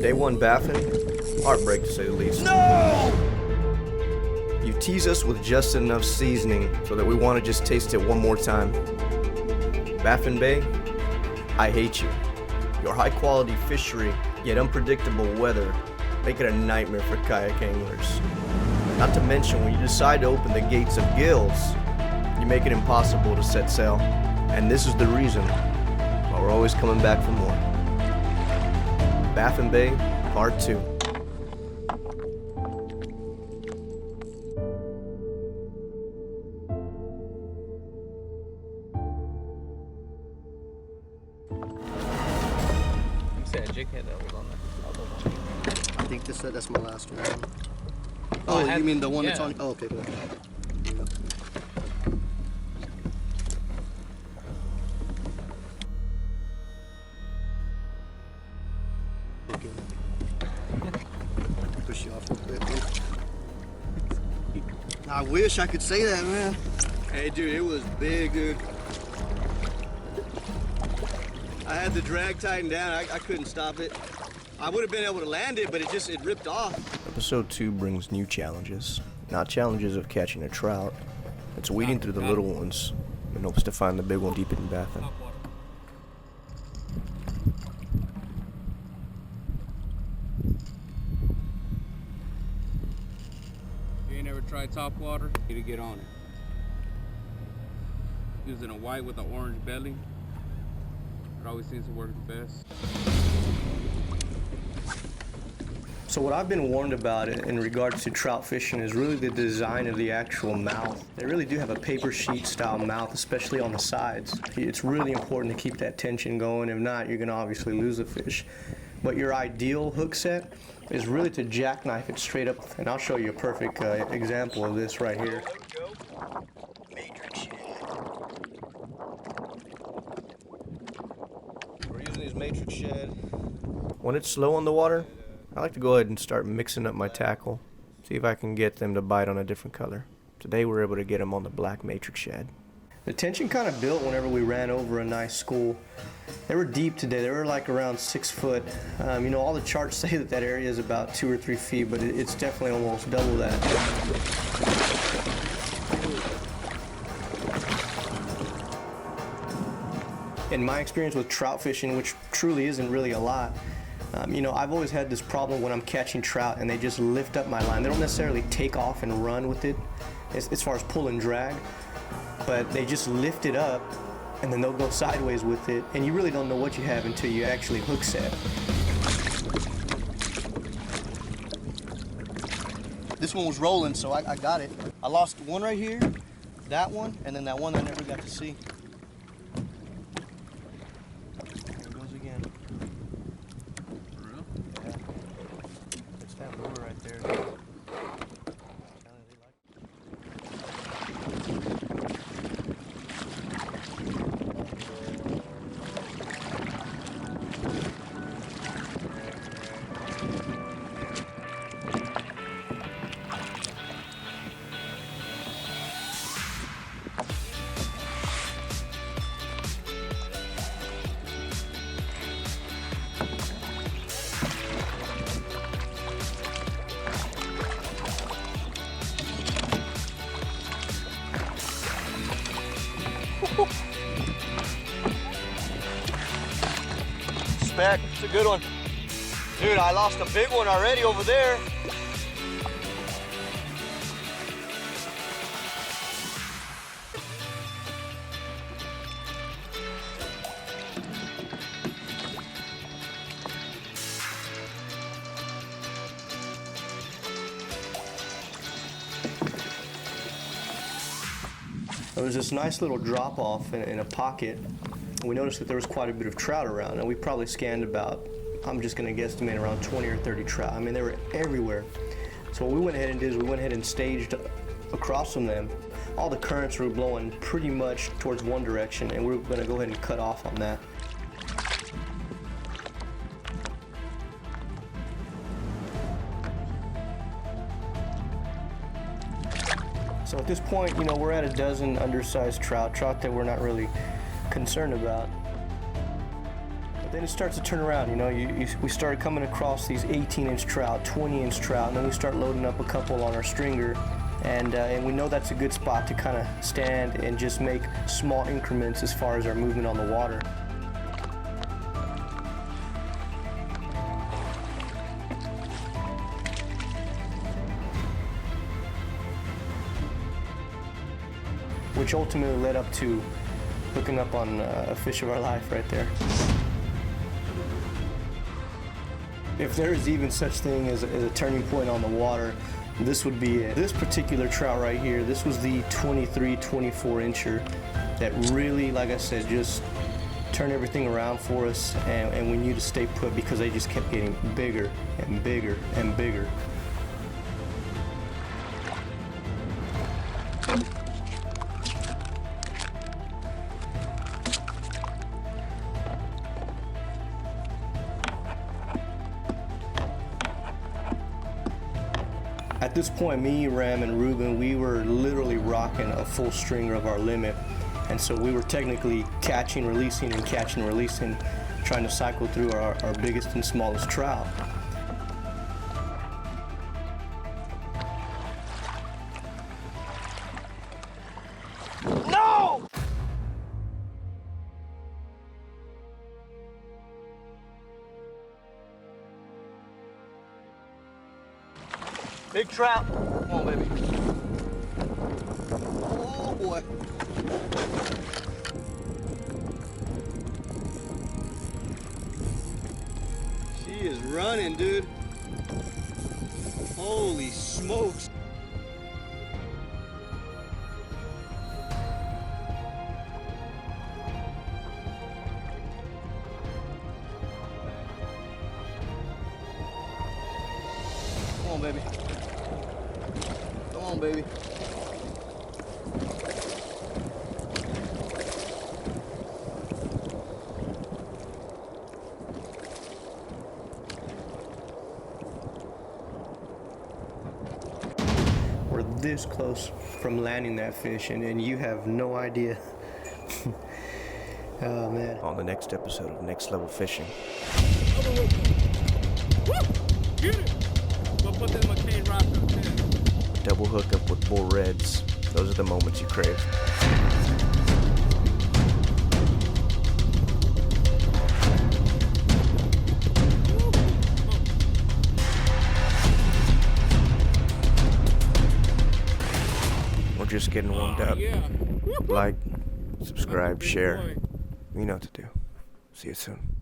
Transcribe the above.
Day one Baffin, heartbreak to say the least. No! You tease us with just enough seasoning so that we want to just taste it one more time. Baffin Bay, I hate you. Your high quality fishery, yet unpredictable weather, make it a nightmare for kayak anglers. Not to mention when you decide to open the gates of gills, you make it impossible to set sail. And this is the reason why we're always coming back for more. Baffin Bay, Part 2. You said a jig head that was on the other one. I think that's my last one. Oh, you mean the one that's on? Oh, okay, good. Push you off a bit. I wish I could say that, man. Hey, dude, it was big, dude. I had the drag tightened down. I couldn't stop it. I would have been able to land it, but it ripped off. Episode 2 brings new challenges. Not challenges of catching a trout. It's weeding through the little ones in hopes to find the big one deep in Baffin. You ain't ever tried top water? You need to get on it. Using a white with an orange belly. It always seems to work the best. So what I've been warned about in regards to trout fishing is really the design of the actual mouth. They really do have a paper sheet style mouth, especially on the sides. It's really important to keep that tension going. If not, you're gonna obviously lose the fish. But your ideal hook set is really to jackknife it straight up. And I'll show you a perfect example of this right here. We're using these matrix shad. When it's slow on the water, I like to go ahead and start mixing up my tackle, see if I can get them to bite on a different color. Today we're able to get them on the black matrix shad. The tension kind of built whenever we ran over a nice school. They were deep today, they were like around 6 foot. You know, all the charts say that that area is about 2 or 3 feet, but it's definitely almost double that. In my experience with trout fishing, which truly isn't really a lot, you know, I've always had this problem when I'm catching trout and they just lift up my line. They don't necessarily take off and run with it as far as pull and drag, but they just lift it up and then they'll go sideways with it, and you really don't know what you have until you actually hook set. This one was rolling, so I got it. I lost one right here, that one, and then that one I never got to see. There it goes again. For real? Yeah. It's that lure right there. Spec, it's a good one. Dude, I lost a big one already over there. There was this nice little drop off in a pocket. We noticed that there was quite a bit of trout around, and we probably scanned about, I'm just going to guesstimate, around 20 or 30 trout. I mean, they were everywhere. So what we went ahead and did is we went ahead and staged across from them. All the currents were blowing pretty much towards one direction, and we're going to go ahead and cut off on that. So at this point, you know, we're at a dozen undersized trout that we're not really concerned about. Then it starts to turn around, you know, we started coming across these 18-inch trout, 20-inch trout, and then we start loading up a couple on our stringer, and we know that's a good spot to kind of stand and just make small increments as far as our movement on the water. Which ultimately led up to hooking up on a fish of our life right there. If there is even such thing as a turning point on the water, this would be it. This particular trout right here, this was the 23, 24 incher that really, like I said, just turned everything around for us, and we knew to stay put because they just kept getting bigger and bigger and bigger. At this point, me, Ram, and Reuben, we were literally rocking a full stringer of our limit. And so we were technically catching, releasing, and catching, releasing, trying to cycle through our biggest and smallest trout. No! Big trout. Come on, baby. Oh, boy. She is running, dude. Holy smokes. Come on, baby. Come on, baby. We're this close from landing that fish, and you have no idea. Oh, man. On the next episode of Next Level Fishing. Get it! We'll put them McCain rock up there. Double hookup with bull reds. Those are the moments you crave. We're just getting warmed up. Yeah. Like, subscribe, Big share. boy. You know what to do. See you soon.